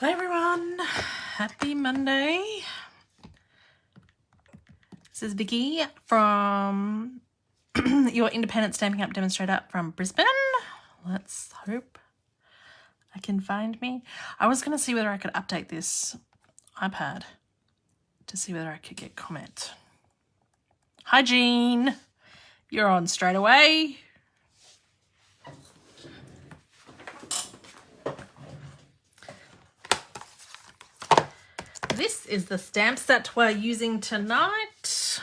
Hi everyone, happy Monday. This is Vickie from your independent Stampin' Up demonstrator from Brisbane. Let's hope I can find me. I was going to see whether I could update this iPad to see whether I could get comment. Hi Jean, you're on straight away. This is the stamp set we're using tonight.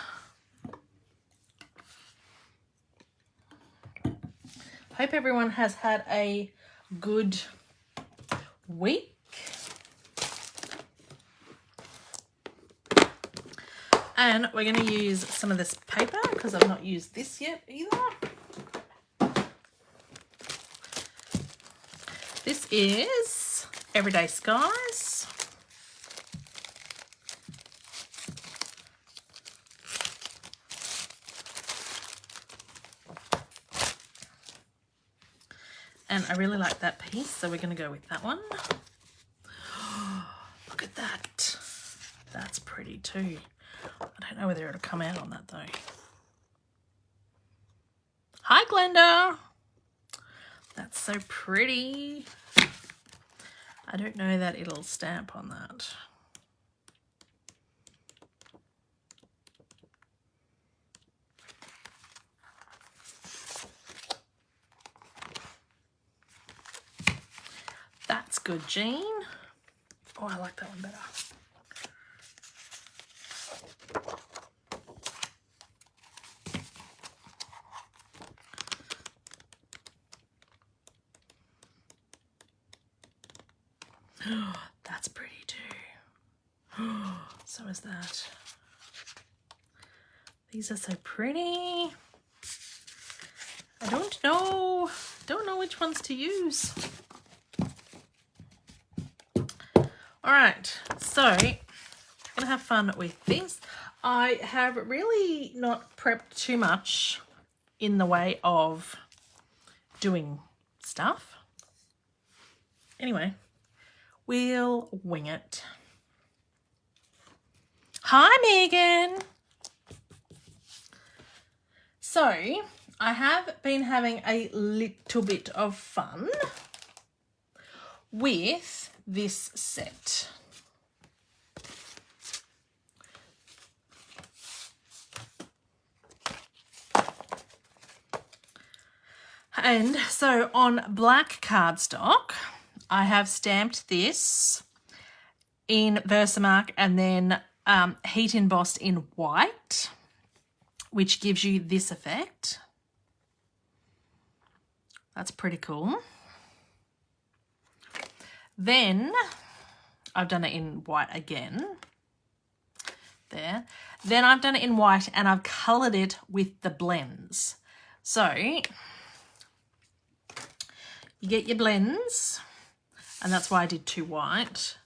Hope everyone has had a good week. And we're going to use some of this paper because I've not used this yet either. This is Everyday Skies. And I really like that piece, so we're going to go with that one. Look at that. That's pretty too. I don't know whether it'll come out on that though. Hi Glenda. That's so pretty. I don't know that it'll stamp on that. That's good, Jean. Oh, I like that one better. That's pretty too. So is that. These are so pretty. I don't know which ones to use. All right, so I'm gonna have fun with this. I have really not prepped too much in the way of doing stuff. Anyway, we'll wing it. Hi, Megan. So I have been having a little bit of fun with this set. And so on black cardstock, I have stamped this in Versamark and then heat embossed in white, which gives you this effect. That's pretty cool. Then I've done it in white again. There. Then I've done it in white and I've coloured it with the blends. So you get your blends, and that's why I did 2 white,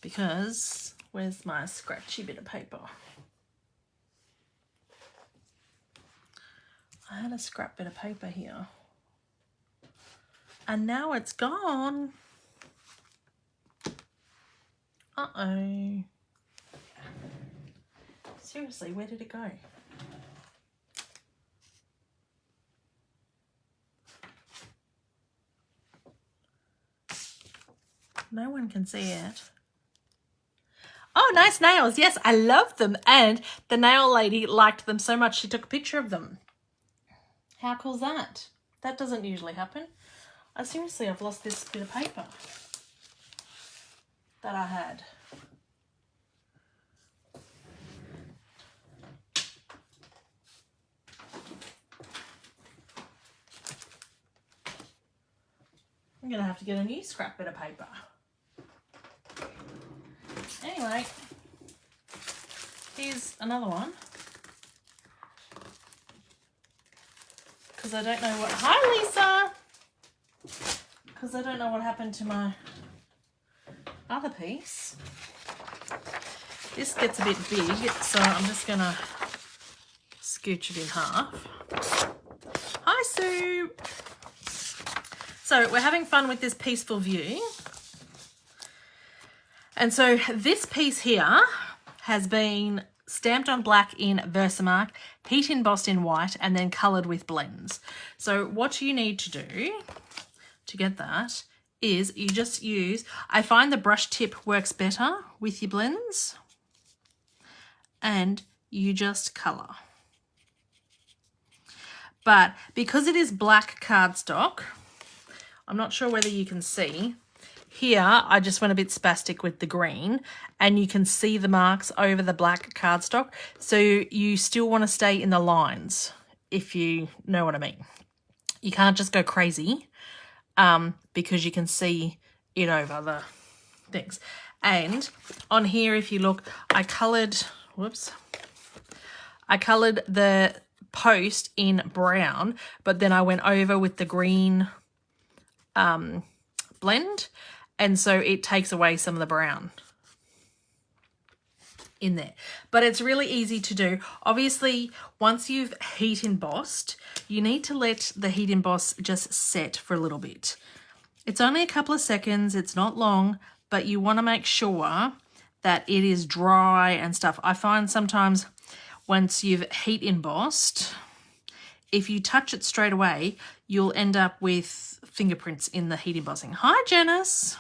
because where's my scratchy bit of paper? I had a scrap bit of paper here and now it's gone. Uh-oh. Seriously, where did it go? No one can see it. Oh, nice nails. Yes, I love them. And the nail lady liked them so much she took a picture of them. How cool is that? That doesn't usually happen. Seriously, I've lost this bit of paper that I had. I'm going to have to get a new scrap bit of paper. Anyway, here's another one. Because I don't know what... Hi, Lisa! Because I don't know what happened to my other piece. This gets a bit big, so I'm just going to scooch it in half. Hi, Sue! So we're having fun with this peaceful view. And so this piece here has been stamped on black in Versamark, heat embossed in white, and then coloured with blends. So what you need to do to get that is you just use, I find the brush tip works better with your blends, and you just colour. But because it is black cardstock, I'm not sure whether you can see, here I just went a bit spastic with the green, and you can see the marks over the black cardstock. So you still want to stay in the lines, if you know what I mean. You can't just go crazy because you can see it over the things. And on here, if you look, I coloured the post in brown, but then I went over with the green blend, and so it takes away some of the brown in there. But it's really easy to do. Obviously, once you've heat embossed, you need to let the heat emboss just set for a little bit. It's only a couple of seconds, it's not long, but you want to make sure that it is dry and stuff. I find sometimes once you've heat embossed, if you touch it straight away, you'll end up with fingerprints in the heat embossing. Hi, Janice.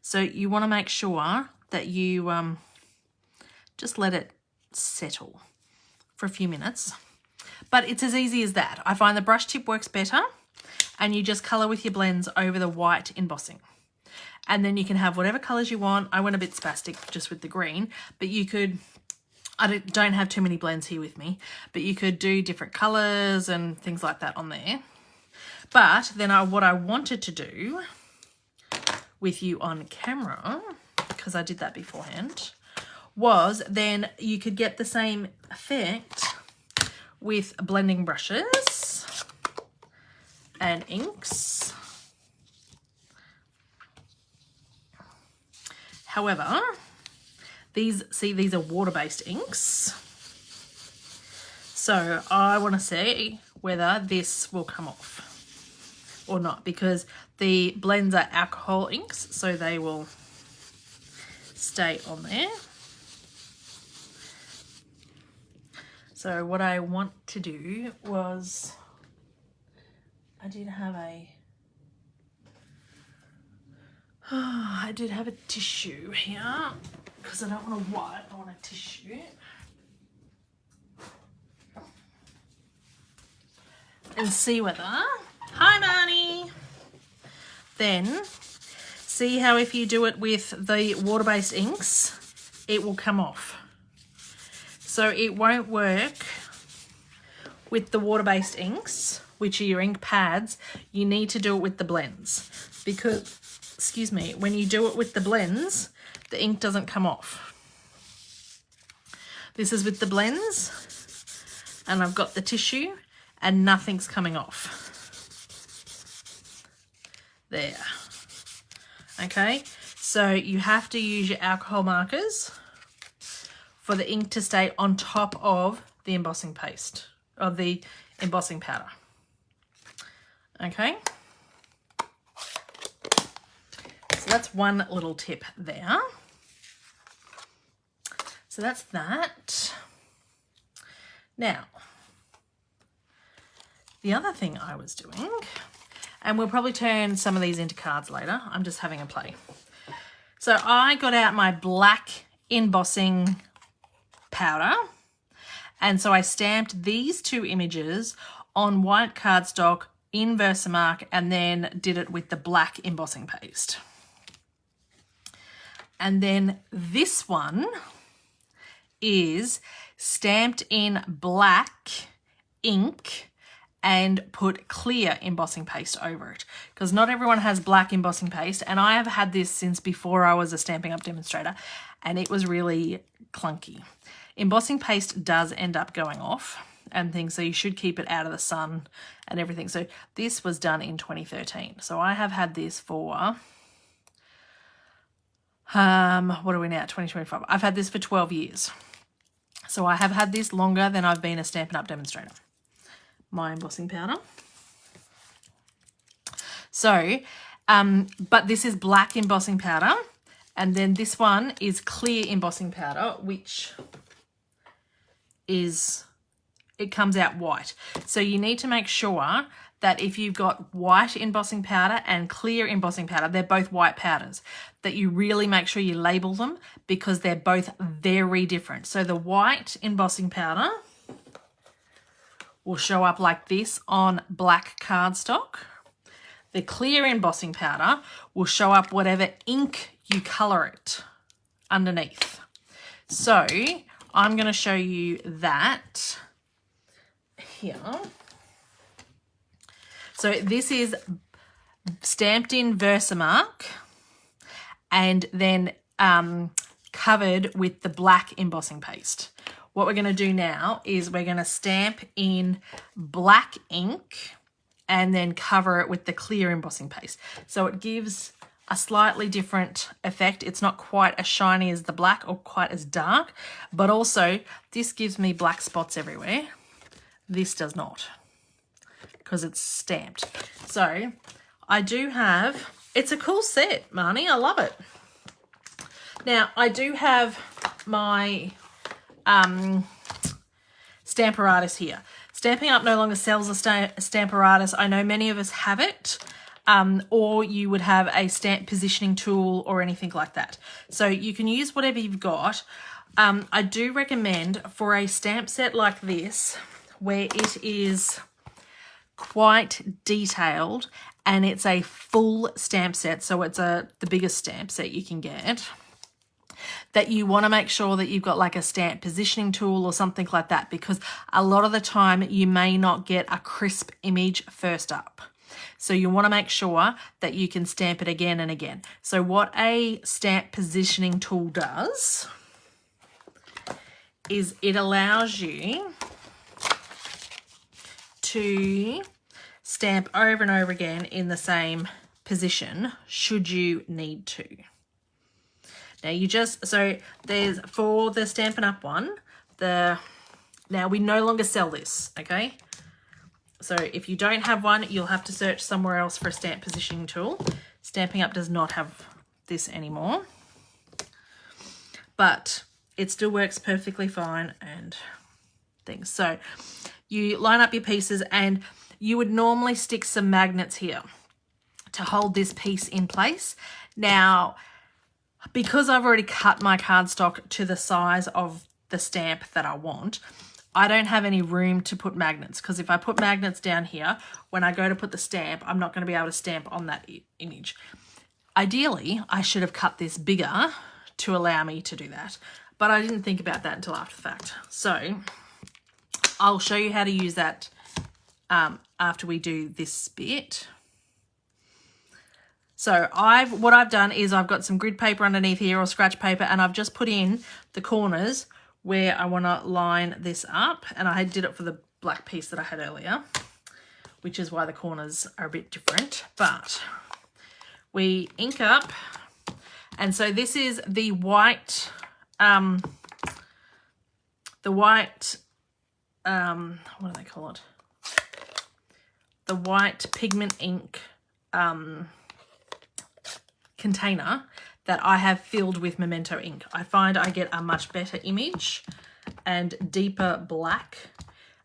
So you want to make sure that you just let it settle for a few minutes. But it's as easy as that. I find the brush tip works better, and you just colour with your blends over the white embossing. And then you can have whatever colours you want. I went a bit spastic just with the green, but you could, I don't have too many blends here with me, but you could do different colours and things like that on there. But then what I wanted to do with you on camera, because I did that beforehand, was then you could get the same effect with blending brushes and inks. However, these are water-based inks. So I want to see whether this will come off or not, because the blends are alcohol inks, so they will stay on there. So what I want to do was, I did have a tissue here, because I don't want a white, I want a tissue. And see whether, hi Marnie, then see how if you do it with the water-based inks, it will come off. So it won't work with the water-based inks, which are your ink pads. You need to do it with the blends, because, excuse me, when you do it with the blends, the ink doesn't come off. This is with the blends, and I've got the tissue, and nothing's coming off. There. Okay, so you have to use your alcohol markers for the ink to stay on top of the embossing paste, or the embossing powder. Okay. So that's one little tip there. So that's that. Now, the other thing I was doing, and we'll probably turn some of these into cards later. I'm just having a play. So I got out my black embossing powder, and so I stamped these two images on white cardstock in Versamark, and then did it with the black embossing paste. And then this one is stamped in black ink and put clear embossing paste over it, because not everyone has black embossing paste, and I have had this since before I was a Stampin' Up! Demonstrator, and it was really clunky. Embossing paste does end up going off and things, so you should keep it out of the sun and everything. So this was done in 2013. So I have had this for, what are we now, 2025? I've had this for 12 years. So I have had this longer than I've been a Stampin' Up! Demonstrator. My embossing powder. So, but this is black embossing powder, And then this one is clear embossing powder, which is, it comes out white. So you need to make sure that if you've got white embossing powder and clear embossing powder, they're both white powders, that you really make sure you label them because they're both very different. So the white embossing powder will show up like this on black cardstock. The clear embossing powder will show up whatever ink you colour it underneath. So I'm going to show you that here. So this is stamped in Versamark and then covered with the black embossing paste. What we're going to do now is we're going to stamp in black ink and then cover it with the clear embossing paste. So it gives a slightly different effect. It's not quite as shiny as the black or quite as dark, but also this gives me black spots everywhere. This does not, because it's stamped. So I do have, it's a cool set, Marnie. I love it. Now I do have my Stamparatus here. Stampin' Up no longer sells a Stamparatus. I know many of us have it, or you would have a stamp positioning tool or anything like that. So you can use whatever you've got. I do recommend for a stamp set like this, where it is quite detailed and it's a full stamp set, so it's the biggest stamp set you can get, that you want to make sure that you've got like a stamp positioning tool or something like that, because a lot of the time you may not get a crisp image first up. So you want to make sure that you can stamp it again and again. So what a stamp positioning tool does is it allows you to stamp over and over again in the same position should you need to. Now you just, so there's, for the Stampin' Up one, now we no longer sell this, okay? So if you don't have one, you'll have to search somewhere else for a stamp positioning tool. Stampin' Up does not have this anymore, but it still works perfectly fine and things. So you line up your pieces and you would normally stick some magnets here to hold this piece in place. Now, because I've already cut my cardstock to the size of the stamp that I want, I don't have any room to put magnets, because if I put magnets down here, when I go to put the stamp, I'm not going to be able to stamp on that image. Ideally, I should have cut this bigger to allow me to do that, but I didn't think about that until after the fact. So I'll show you how to use that after we do this bit. So what I've done is I've got some grid paper underneath here, or scratch paper, and I've just put in the corners where I want to line this up, and I did it for the black piece that I had earlier, which is why the corners are a bit different. But we ink up, and so this is the white, what do they call it? The white pigment ink container that I have filled with Memento ink. I find I get a much better image and deeper black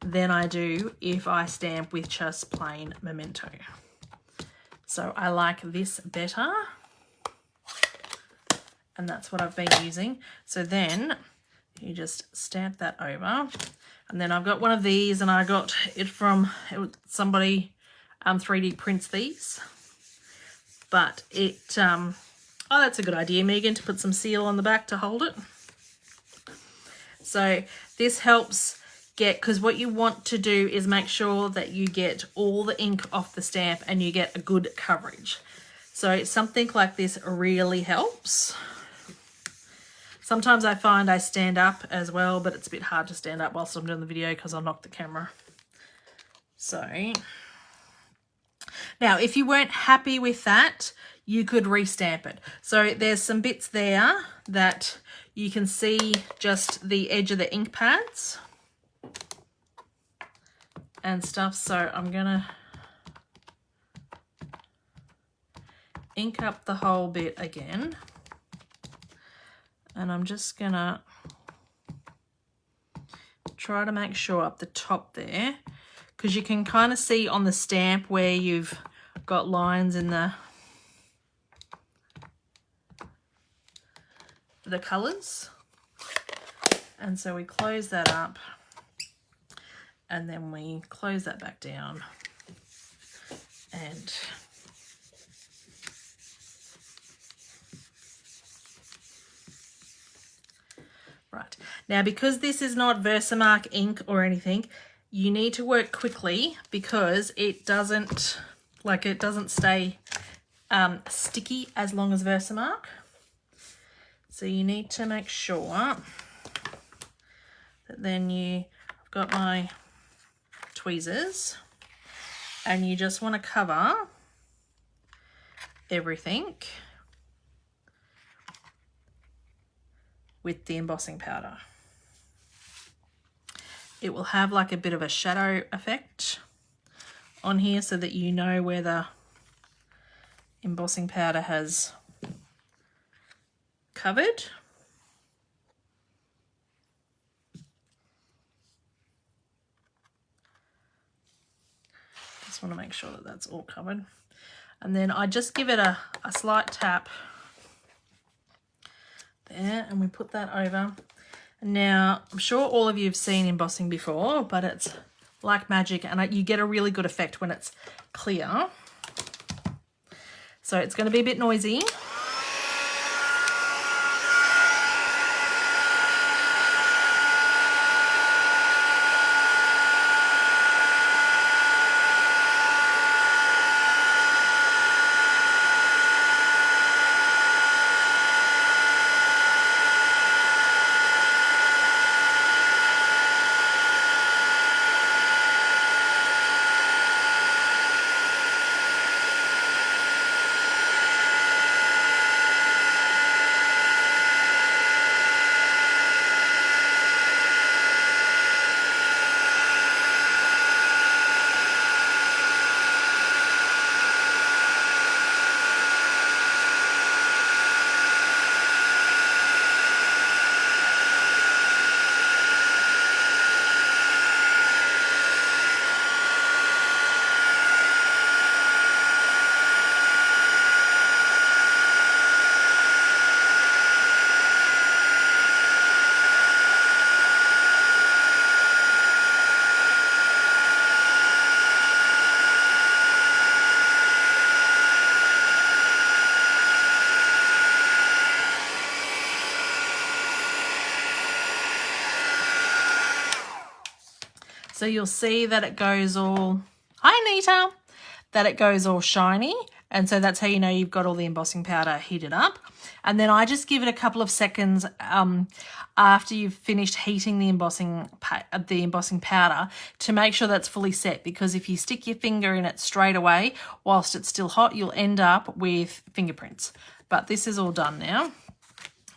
than I do if I stamp with just plain Memento. So I like this better, and that's what I've been using. So then you just stamp that over, and then I've got one of these, and I got it from somebody 3D prints these. But it, oh, that's a good idea, Megan, to put some seal on the back to hold it. So this helps get, because what you want to do is make sure that you get all the ink off the stamp and you get a good coverage. So something like this really helps. Sometimes I find I stand up as well, but it's a bit hard to stand up whilst I'm doing the video because I'll knock the camera. So now, if you weren't happy with that, you could restamp it. So there's some bits there that you can see just the edge of the ink pads and stuff. So I'm gonna ink up the whole bit again. And I'm just gonna try to make sure up the top there, because you can kind of see on the stamp where you've got lines in the colours. And so we close that up and then we close that back down, and right. Now, because this is not Versamark ink or anything, you need to work quickly because it doesn't stay sticky as long as Versamark. So you need to make sure that then I've got my tweezers, and you just want to cover everything with the embossing powder. It will have like a bit of a shadow effect on here so that you know where the embossing powder has covered. Just want to make sure that that's all covered. And then I just give it a slight tap there, and we put that over. Now, I'm sure all of you have seen embossing before, but it's like magic, and you get a really good effect when it's clear. So it's going to be a bit noisy. So you'll see that it goes all, hi Nita, that it goes all shiny. And so that's how you know you've got all the embossing powder heated up. And then I just give it a couple of seconds after you've finished heating the embossing powder to make sure that's fully set, because if you stick your finger in it straight away whilst it's still hot, you'll end up with fingerprints. But this is all done now.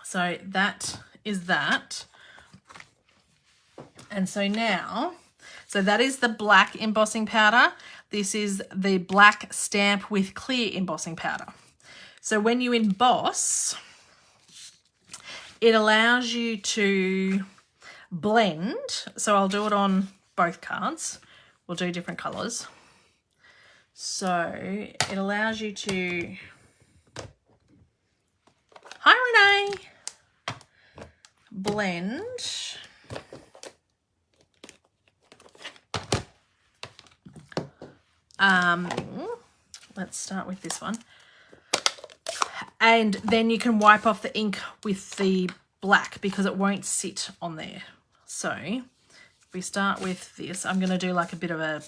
So that is that. And so now, so that is the black embossing powder. This is the black stamp with clear embossing powder. So when you emboss, it allows you to blend. So I'll do it on both cards. We'll do different colours. So it allows you to, hi Renee, blend let's start with this one, and then you can wipe off the ink with the black because it won't sit on there. So if we start with this, I'm going to do like a bit of a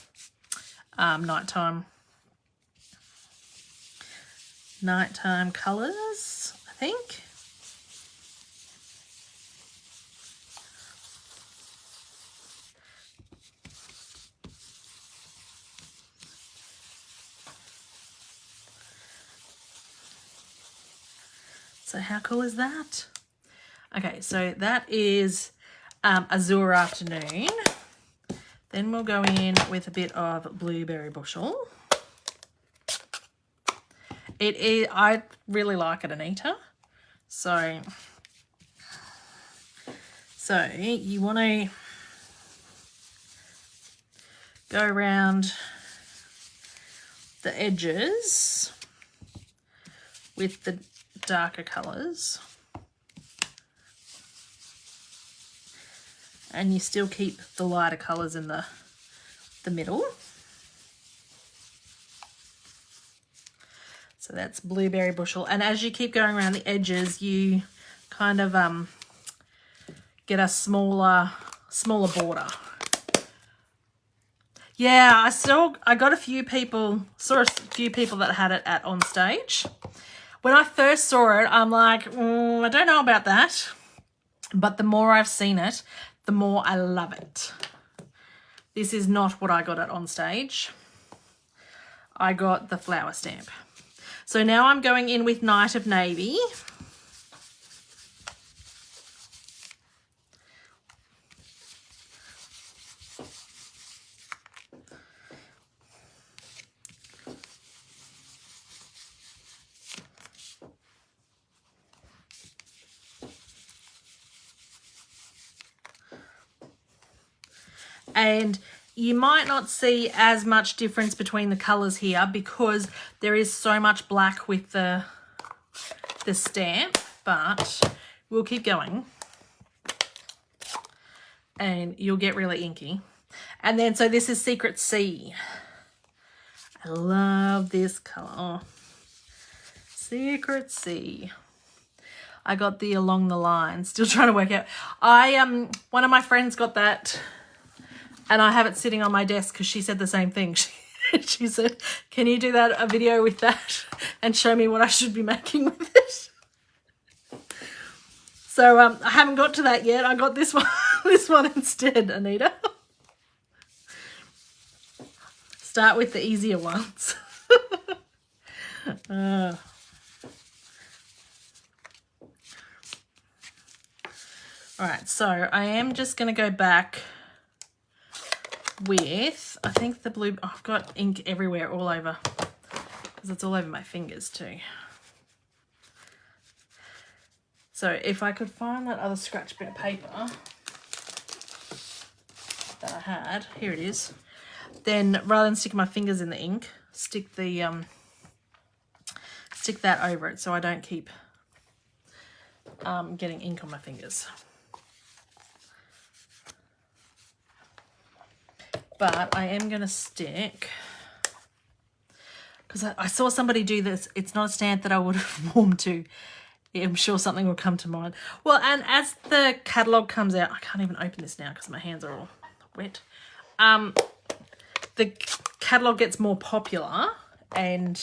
nighttime colours, I think. So how cool is that? Okay, so that is Azure Afternoon. Then we'll go in with a bit of Blueberry Bushel. It is, I really like it, Anita. So So you want to go around the edges with the darker colours, and you still keep the lighter colours in the middle. So that's blueberry bushel, and as you keep going around the edges, you kind of get a smaller border. Yeah, I got a few people, saw a few people that had it at on stage. When I first saw it, I'm like, I don't know about that. But the more I've seen it, the more I love it. This is not what I got at on stage. I got the flower stamp. So now I'm going in with Night of Navy. And you might not see as much difference between the colours here because there is so much black with the stamp, but we'll keep going and you'll get really inky. And then, so this is Secret Sea. I love this colour. Secret Sea. I got the Along the Line, still trying to work out. One of my friends got that, and I have it sitting on my desk because she said the same thing. She said, can you do a video with that and show me what I should be making with it? So I haven't got to that yet. I got this one, this one instead, Anita. Start with the easier ones. All right, so I am just going to go back with, I think the blue, oh, I've got ink everywhere all over because it's all over my fingers too. So if I could find that other scratch bit of paper that I had, here it is, then rather than sticking my fingers in the ink, stick the stick that over it so I don't keep getting ink on my fingers. But I am going to stick, because I saw somebody do this. It's not a stamp that I would have warmed to. Yeah, I'm sure something will come to mind. Well, and as the catalogue comes out, I can't even open this now because my hands are all wet. The catalogue gets more popular and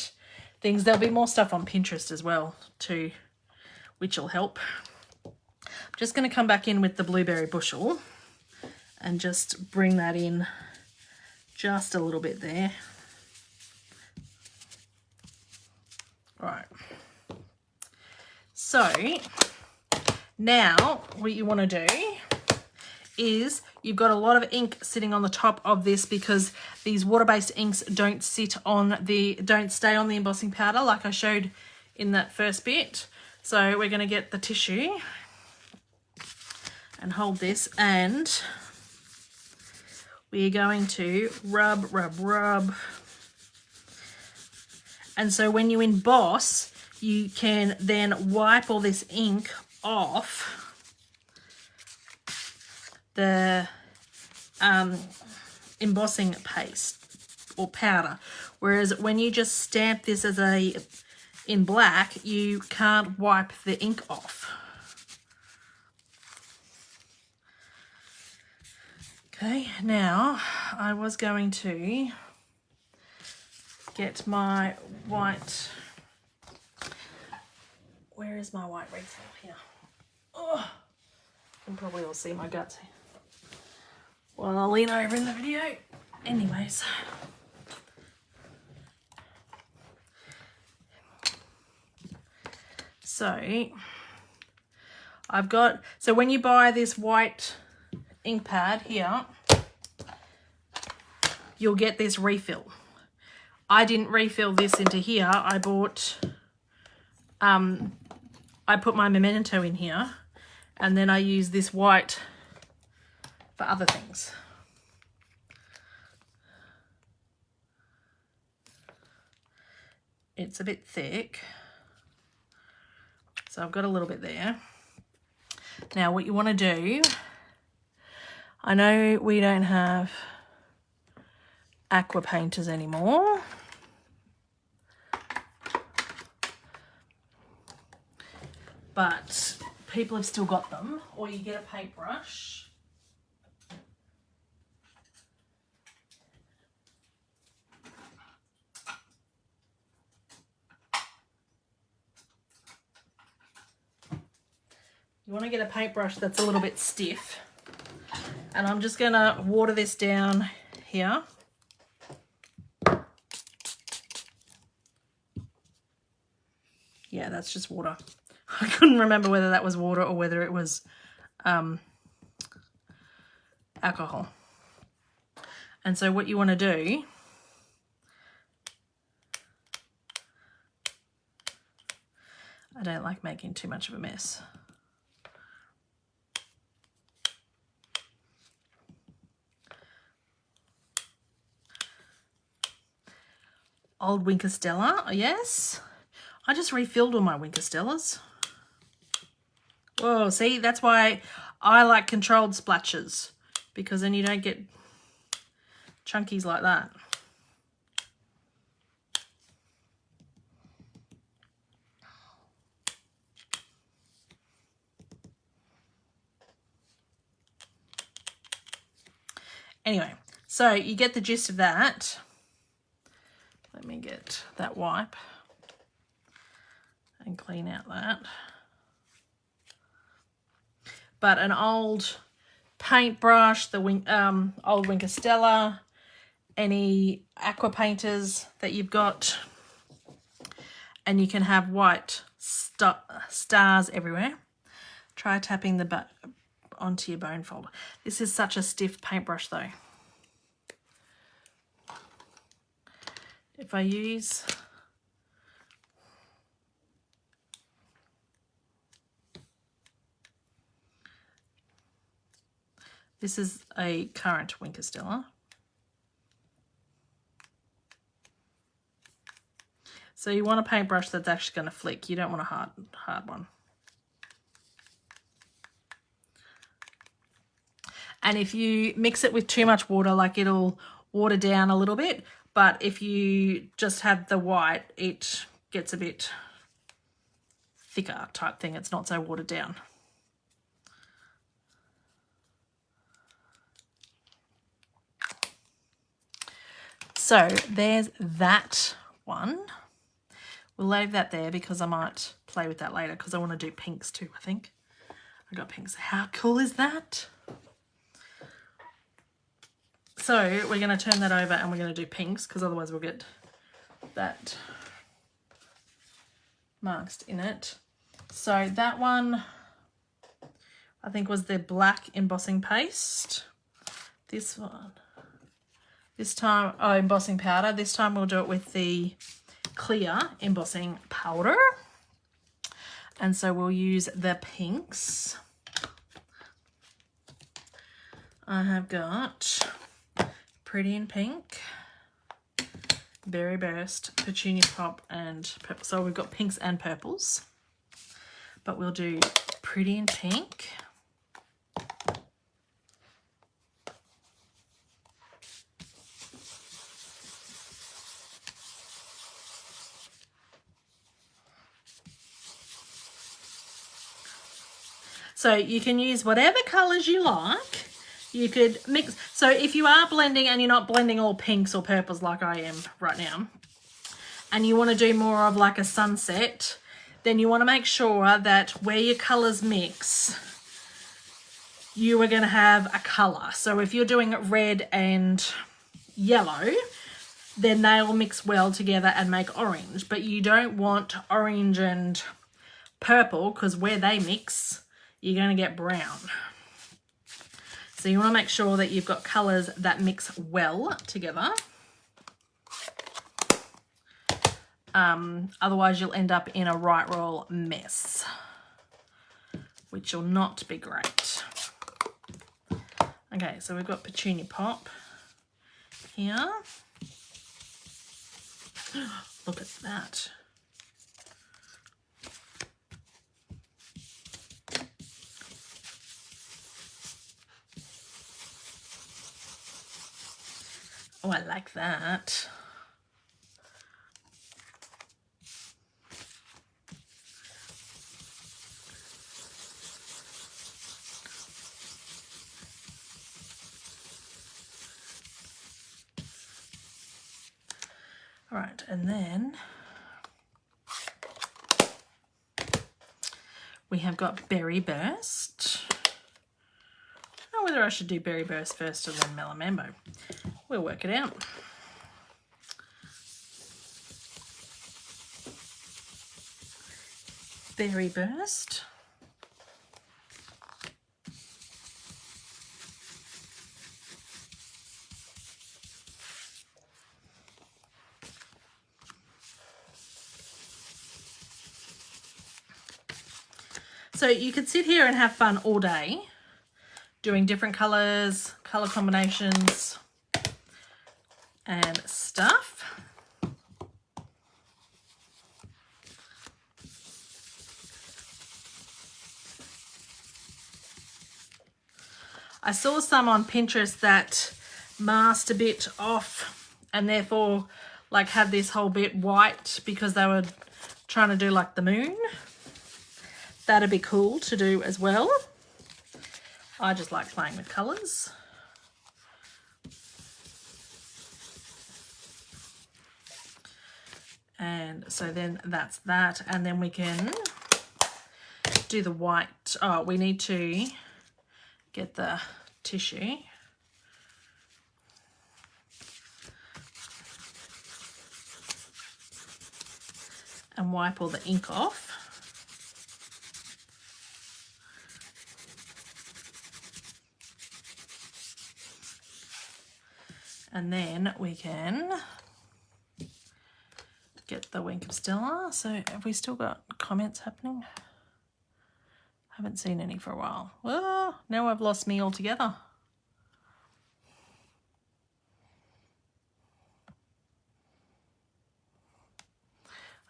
things. There'll be more stuff on Pinterest as well too, which will help. I'm just going to come back in with the blueberry bushel and just bring that in just a little bit there. Right. So now what you want to do is, you've got a lot of ink sitting on the top of this because these water-based inks don't stay on the embossing powder like I showed in that first bit. So we're going to get the tissue and hold this, and we're going to rub. And so when you emboss, you can then wipe all this ink off the embossing paste or powder. Whereas when you just stamp this as in black, you can't wipe the ink off. Okay, now I was going to get my white, where is my white refill here? Oh, you can probably all see my guts here. Well, I'll lean over in the video. Anyways. So so when you buy this white ink pad here, you'll get this refill. I didn't refill this into here. I bought, I put my memento in here, and then I use this white for other things. It's a bit thick, so I've got a little bit there. Now what you want to do, I know we don't have aqua painters anymore, but people have still got them, or you get a paintbrush. You want to get a paintbrush that's a little bit stiff, and I'm just going to water this down here. Yeah, that's just water. I couldn't remember whether that was water or whether it was alcohol. And so what you want to do, I don't like making too much of a mess. Old Winkerstella, yes. I just refilled all my Winkerstellas. Whoa, see, that's why I like controlled splatches, because then you don't get chunkies like that. Anyway, so you get the gist of that. Let me get that wipe and clean out that. But an old paintbrush, the old Winkerstella, any aqua painters that you've got, and you can have white stars everywhere. Try tapping the onto your bone folder. This is such a stiff paintbrush though. If I use this is a current Winkerstella. So you want a paintbrush that's actually going to flick. You don't want a hard one. And if you mix it with too much water, like it'll water down a little bit. But if you just have the white, it gets a bit thicker type thing. It's not so watered down. So there's that one. We'll leave that there because I might play with that later because I want to do pinks too, I think. I got pinks. How cool is that? So we're going to turn that over and we're going to do pinks because otherwise we'll get that marked in it. So that one I think was the black embossing paste. This one, this time, oh, embossing powder. This time we'll do it with the clear embossing powder. And so we'll use the pinks. I have got Pretty in Pink, Berry Burst, Petunia Pop, and purple. So we've got pinks and purples, but we'll do Pretty in Pink. So you can use whatever colours you like. You could mix. So if you are blending and you're not blending all pinks or purples like I am right now, and you want to do more of like a sunset, then you want to make sure that where your colours mix, you are going to have a colour. So if you're doing red and yellow, then they'll mix well together and make orange. But you don't want orange and purple because where they mix, you're going to get brown. So you want to make sure that you've got colours that mix well together. Otherwise you'll end up in a right royal mess, which will not be great. Okay, so we've got Petunia Pop here. Look at that. Oh, I like that. All right, and then we have got Berry Burst. I don't know whether I should do Berry Burst first or then Mellow Mambo. We'll work it out. Berry Burst. So you could sit here and have fun all day doing different colours, colour combinations and stuff. I saw some on Pinterest that masked a bit off and therefore like had this whole bit white because they were trying to do like the moon. That'd be cool to do as well. I just like playing with colours. And so then that's that. And then we can do the white. Oh, we need to get the tissue. And wipe all the ink off. And then we can get the Wink of Stella. So have we still got comments happening? Haven't seen any for a while. Well, now I've lost me altogether.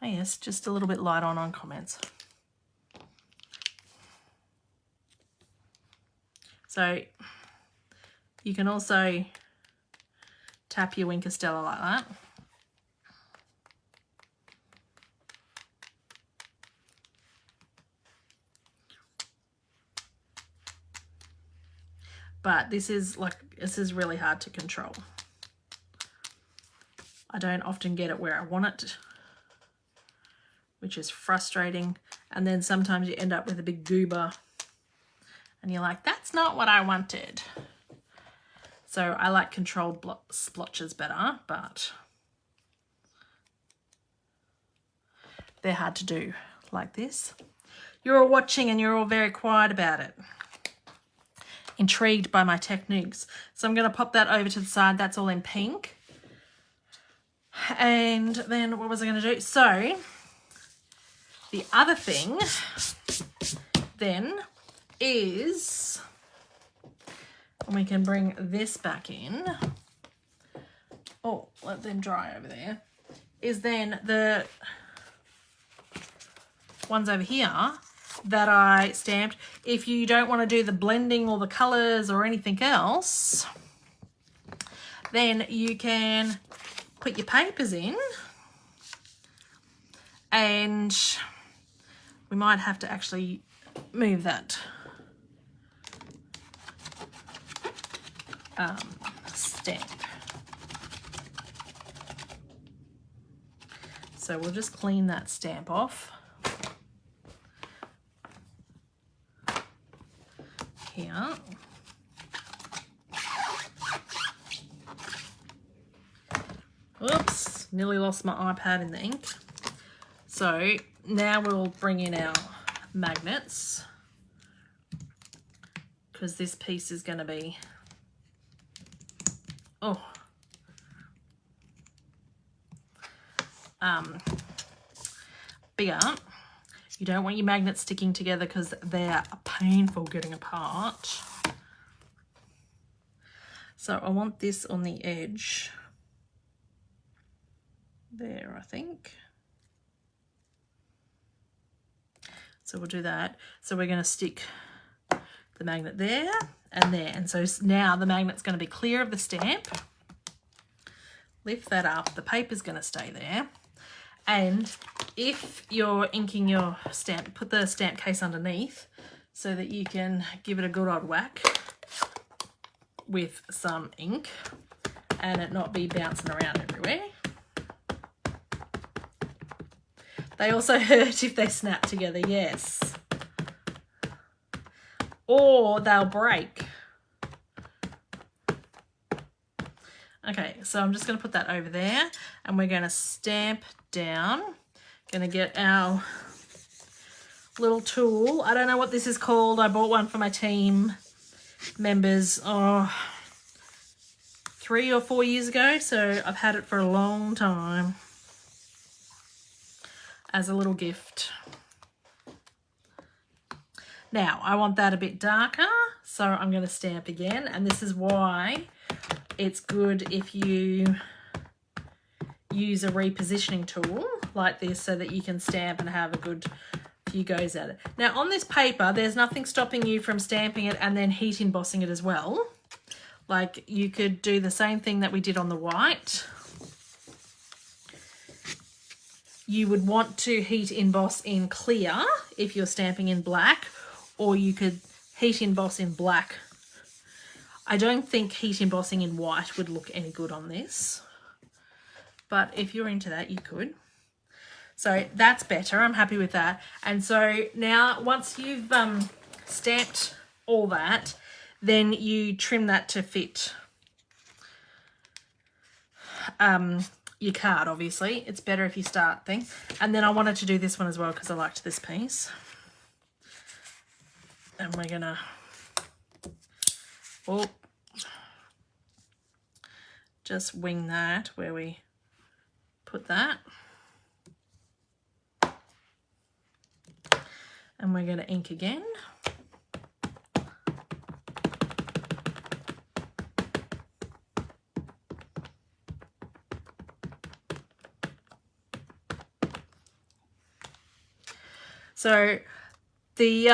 Oh yes, just a little bit light on comments. So you can also tap your Wink of Stella like that. But this is really hard to control. I don't often get it where I want it, which is frustrating. And then sometimes you end up with a big goober and you're like, that's not what I wanted. So I like controlled splotches better, but they're hard to do like this. You're all watching and you're all very quiet about it. Intrigued by my techniques. So I'm going to pop that over to the side. That's all in pink. And then what was I going to do? So the other thing then is, and we can bring this back in. Oh, let them dry over there. Is then the ones over here that I stamped. If you don't want to do the blending or the colours or anything else, then you can put your papers in, and we might have to actually move that stamp. So we'll just clean that stamp off. Here. Oops, nearly lost my iPad in the ink. So now we'll bring in our magnets, because this piece is going to be, bigger. You don't want your magnets sticking together because they're painful getting apart. So I want this on the edge there, I think. So we'll do that. So we're going to stick the magnet there and there. And so now the magnet's going to be clear of the stamp. Lift that up. The paper's going to stay there. And if you're inking your stamp, put the stamp case underneath so that you can give it a good old whack with some ink and it not be bouncing around everywhere. They also hurt if they snap together, yes. Or they'll break. Okay, so I'm just going to put that over there and we're going to stamp down. Going to get our little tool. I don't know what this is called. I bought one for my team members 3 or 4 years ago, so I've had it for a long time as a little gift. Now, I want that a bit darker, so I'm going to stamp again, and this is why it's good if you use a repositioning tool like this so that you can stamp and have a good few goes at it. Now, on this paper, there's nothing stopping you from stamping it and then heat embossing it as well. Like, you could do the same thing that we did on the white. You would want to heat emboss in clear if you're stamping in black, or you could heat emboss in black. I don't think heat embossing in white would look any good on this, but if you're into that, you could. So that's better. I'm happy with that. And so now once you've stamped all that, then you trim that to fit your card, obviously. It's better if you start thing. And then I wanted to do this one as well because I liked this piece. And we're going to... just wing that where we put that. And we're going to ink again. So the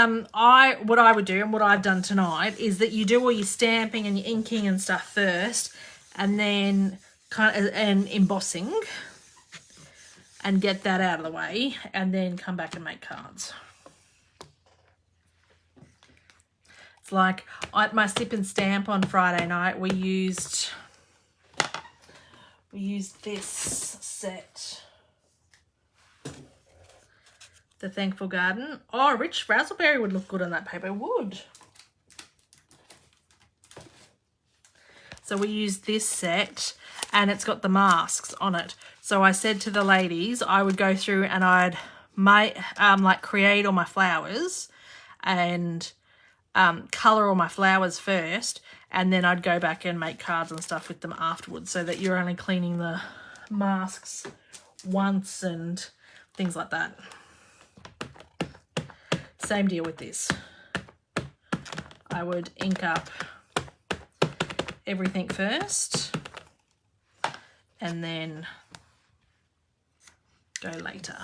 what I would do and what I've done tonight is that you do all your stamping and your inking and stuff first, and then and embossing, and get that out of the way, and then come back and make cards. It's like at my sip and stamp on Friday night, we used this set. The Thankful Garden. Oh, rich raspberry would look good on that paper. Would. So we used this set and it's got the masks on it. So I said to the ladies, I would go through and I'd like create all my flowers and colour all my flowers first, and then I'd go back and make cards and stuff with them afterwards, so that you're only cleaning the masks once and things like that. Same deal with this. I would ink up everything first and then go later.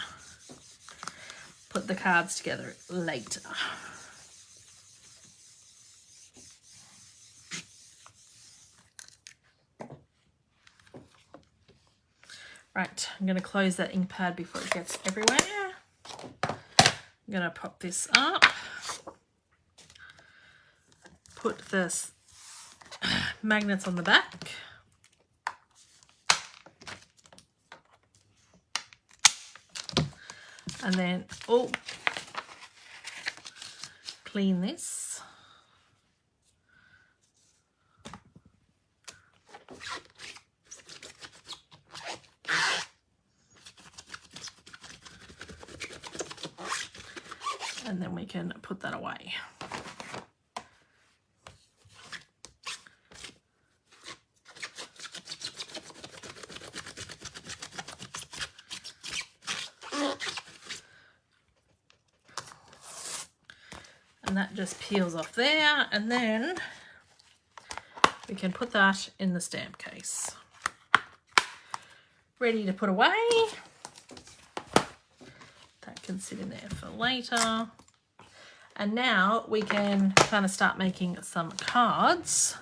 Put the cards together later. Right, I'm going to close that ink pad before it gets everywhere. I'm going to pop this up. Put this magnets on the back. And then, clean this. And then we can put that away. And that just peels off there, and then we can put that in the stamp case. Ready to put away. That can sit in there for later. And now we can kind of start making some cards.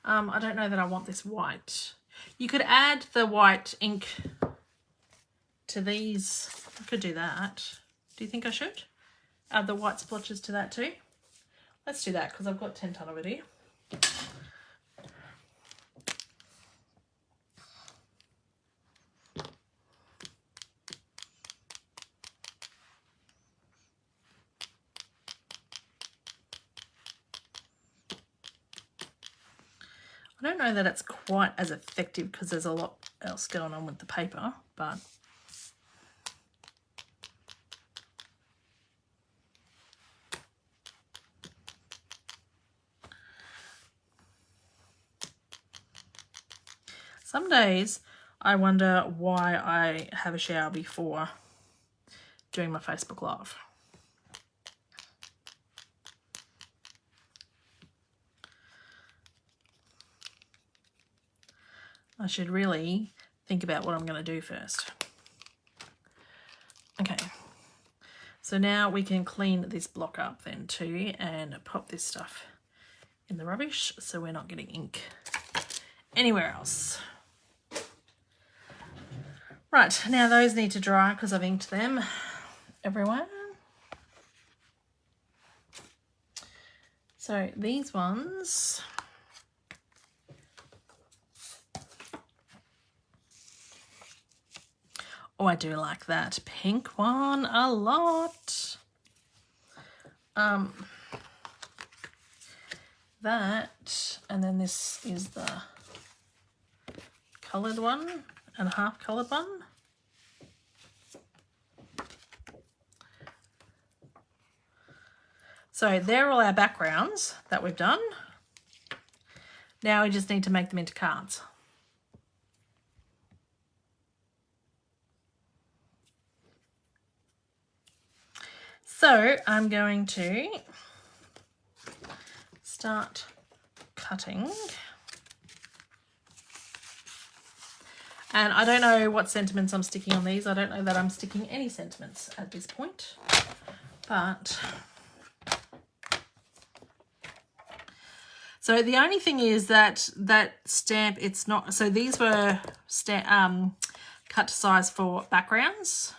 I don't know that I want this white. You could add the white ink to these. I could do that. Do you think I should add the white splotches to that too? Let's do that because I've got 10 ton of it here. I don't know that it's quite as effective because there's a lot else going on with the paper, but some days I wonder why I have a shower before doing my Facebook Live. I should really think about what I'm going to do first. Okay, so now we can clean this block up then too and pop this stuff in the rubbish so we're not getting ink anywhere else. Right, now those need to dry because I've inked them everywhere. So these ones, oh, I do like that pink one a lot. That, and then this is the coloured one and half coloured one. So they're all our backgrounds that we've done. Now we just need to make them into cards. So I'm going to start cutting. And I don't know what sentiments I'm sticking on these. I don't know that I'm sticking any sentiments at this point. But so the only thing is that stamp, it's not, so these were cut to size for backgrounds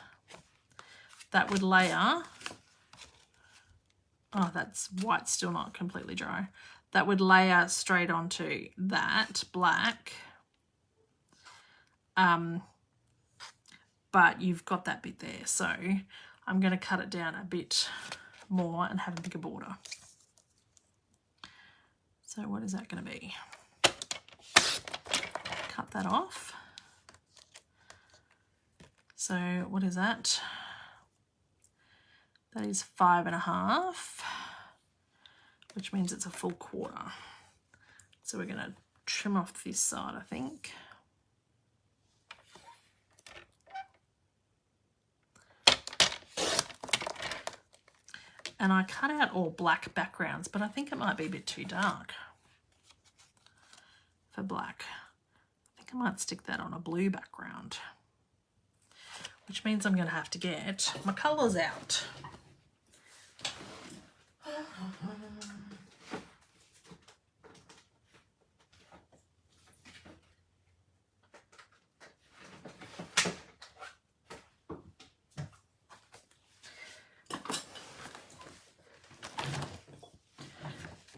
that would layer. Oh, that's white, still not completely dry. That would layer straight onto that black. But you've got that bit there. So I'm going to cut it down a bit more and have a bigger border. So what is that going to be? Cut that off. So what is that? That is 5.5, which means it's a full quarter. So we're going to trim off this side, I think. And I cut out all black backgrounds, but I think it might be a bit too dark for black. I think I might stick that on a blue background, which means I'm going to have to get my colours out.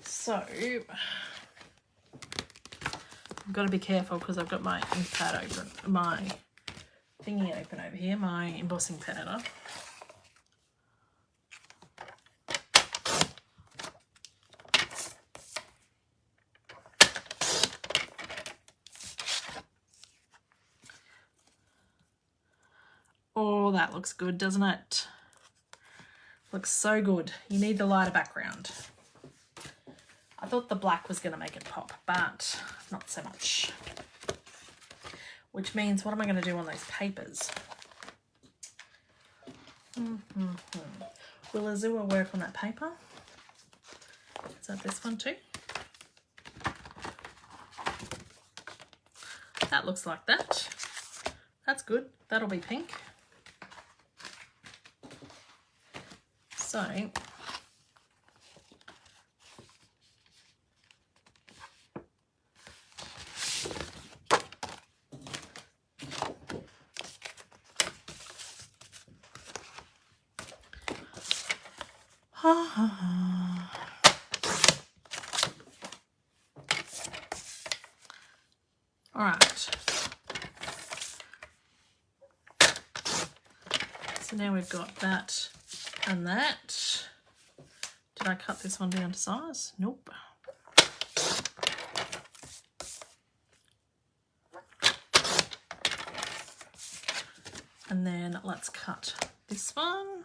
So I've got to be careful because I've got my ink pad open, my thingy open over here, my embossing powder. Oh, that looks good, doesn't it? Looks so good. You need the lighter background. I thought the black was going to make it pop, but not so much. Which means, what am I going to do on those papers? Will Azure work on that paper? Is that this one too? That looks like that. That's good. That'll be pink. So all right. So now we've got that and that. Did I cut this one down to size? Nope. And then let's cut this one.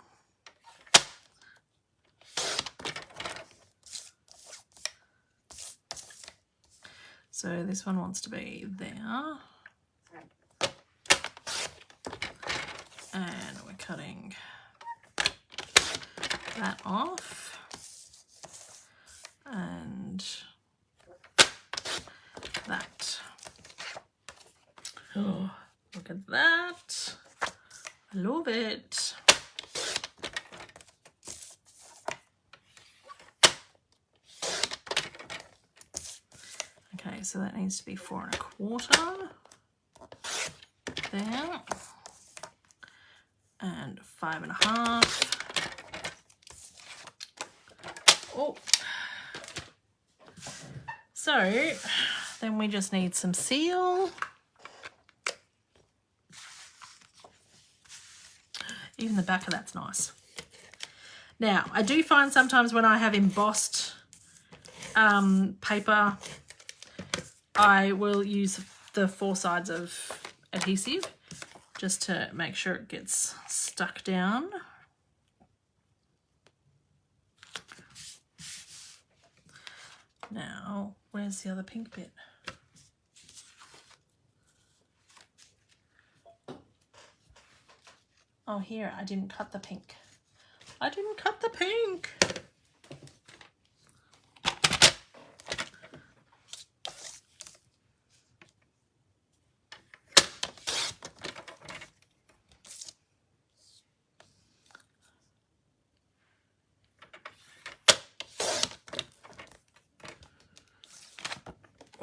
So this one wants to be there. And we're cutting that off. And that. Oh, look at that. I love it. Okay, so that needs to be 4 1/4 there, and 5 1/2. Oh, so then we just need some seal. Even the back of that's nice. Now, I do find sometimes when I have embossed paper, I will use the 4 sides of adhesive just to make sure it gets stuck down. Now, where's the other pink bit? Oh, here, I didn't cut the pink. I didn't cut the pink.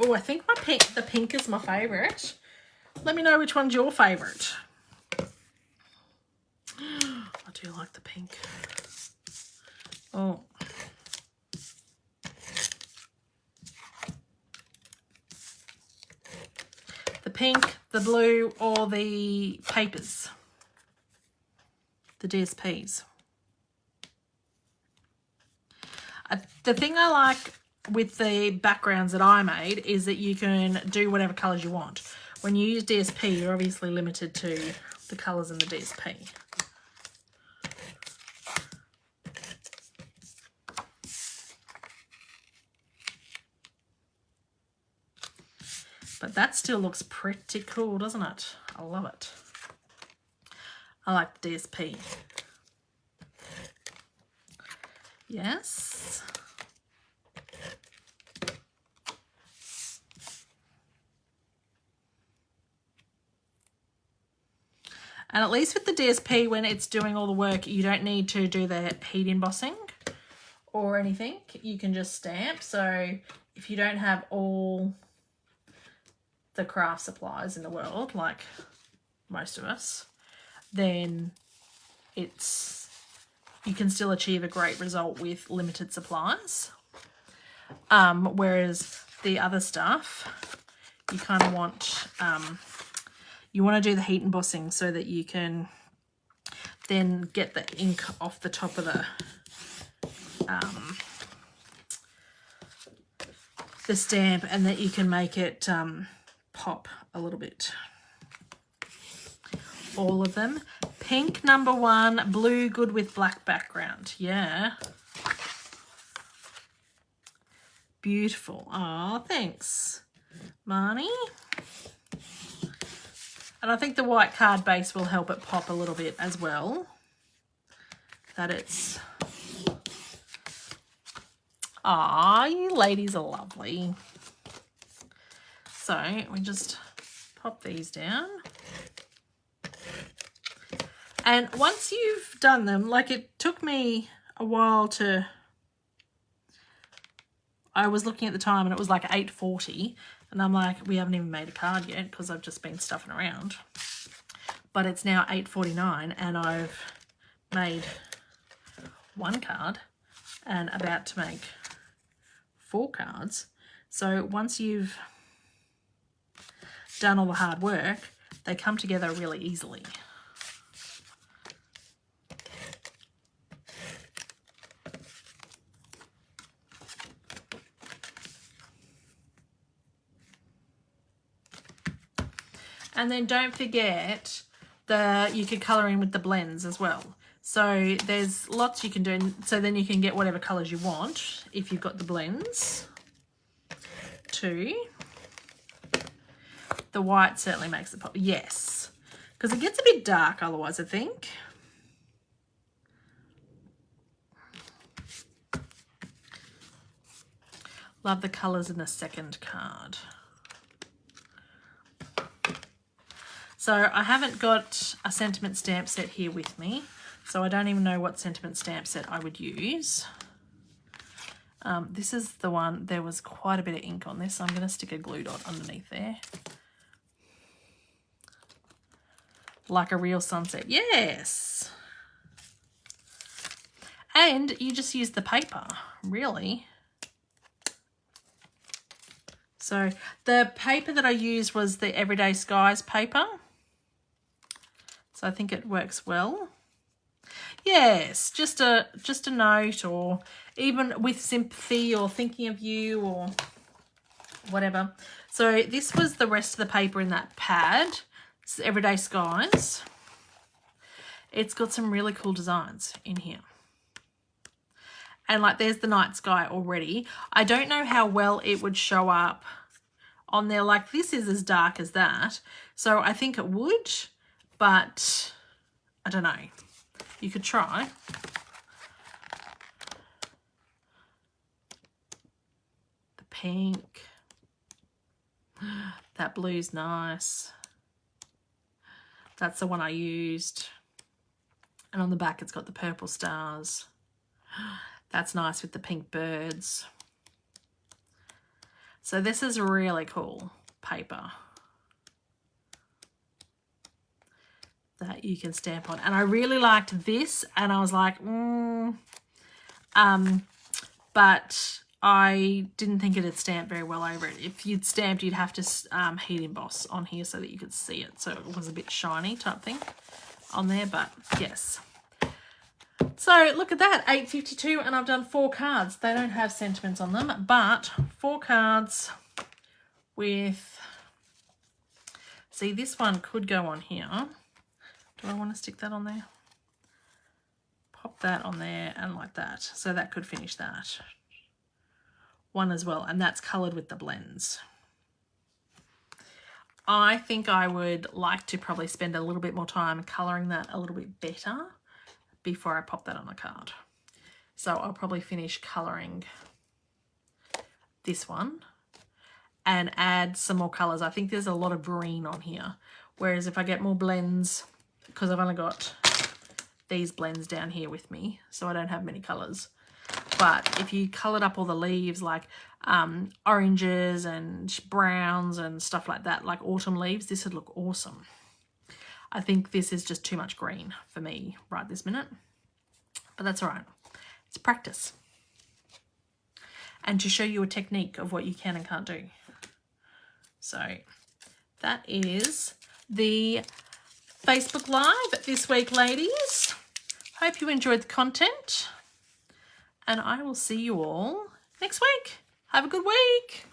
Oh, I think the pink is my favourite. Let me know which one's your favourite. I do like the pink. Oh. The pink, the blue, or the papers. The DSPs. The thing I like with the backgrounds that I made is that you can do whatever colours you want. When you use DSP, you're obviously limited to the colours in the DSP. But that still looks pretty cool, doesn't it? I love it. I like the DSP. Yes. And at least with the DSP, when it's doing all the work, you don't need to do the heat embossing or anything. You can just stamp. So if you don't have all the craft supplies in the world, like most of us, then you can still achieve a great result with limited supplies. Whereas the other stuff, you kind of want, you want to do the heat embossing so that you can then get the ink off the top of the stamp, and that you can make it pop a little bit. All of them. Pink #1, blue good with black background. Yeah. Beautiful. Oh, thanks, Marnie. And I think the white card base will help it pop a little bit as well. That it's... Aw, you ladies are lovely. So we just pop these down. And once you've done them, like it took me a while to, I was looking at the time and it was like 8:40 and I'm like, we haven't even made a card yet because I've just been stuffing around. But it's now 8:49 and I've made 1 card and about to make 4 cards. So once you've done all the hard work, they come together really easily. And then don't forget you could colour in with the blends as well. So there's lots you can do. So then you can get whatever colours you want if you've got the blends too. The white certainly makes it pop. Yes, because it gets a bit dark otherwise, I think. Love the colours in the second card. So I haven't got a sentiment stamp set here with me, so I don't even know what sentiment stamp set I would use. This is the one, there was quite a bit of ink on this, so I'm going to stick a glue dot underneath there. Like a real sunset. Yes! And you just use the paper, really. So the paper that I used was the Everyday Skies paper. So I think it works well. Yes, just a note, or even with sympathy or thinking of you or whatever. So this was the rest of the paper in that pad. This is Everyday Skies. It's got some really cool designs in here. And like there's the night sky already. I don't know how well it would show up on there. Like this is as dark as that. So I think it would, but I don't know. You could try. The pink. That blue's nice. That's the one I used. And on the back it's got the purple stars. That's nice with the pink birds. So this is really cool paper that you can stamp on. And I really liked this, and I was like, but I didn't think it'd stamp very well over it. If you'd stamped, you'd have to heat emboss on here so that you could see it. So it was a bit shiny type thing on there, but yes. So look at that, 8.52, and I've done 4 cards. They don't have sentiments on them, but 4 cards with, see, this one could go on here. Do I want to stick that on there? Pop that on there and like that. So that could finish that one as well, and that's coloured with the blends. I think I would like to probably spend a little bit more time colouring that a little bit better before I pop that on a card. So I'll probably finish colouring this one and add some more colours. I think there's a lot of green on here, whereas if I get more blends, because I've only got these blends down here with me, so I don't have many colours. But if you coloured up all the leaves like oranges and browns and stuff like that, like autumn leaves, this would look awesome. I think this is just too much green for me right this minute, but that's all right. It's practice. And to show you a technique of what you can and can't do. So that is the Facebook Live this week, ladies. Hope you enjoyed the content, and I will see you all next week. Have a good week.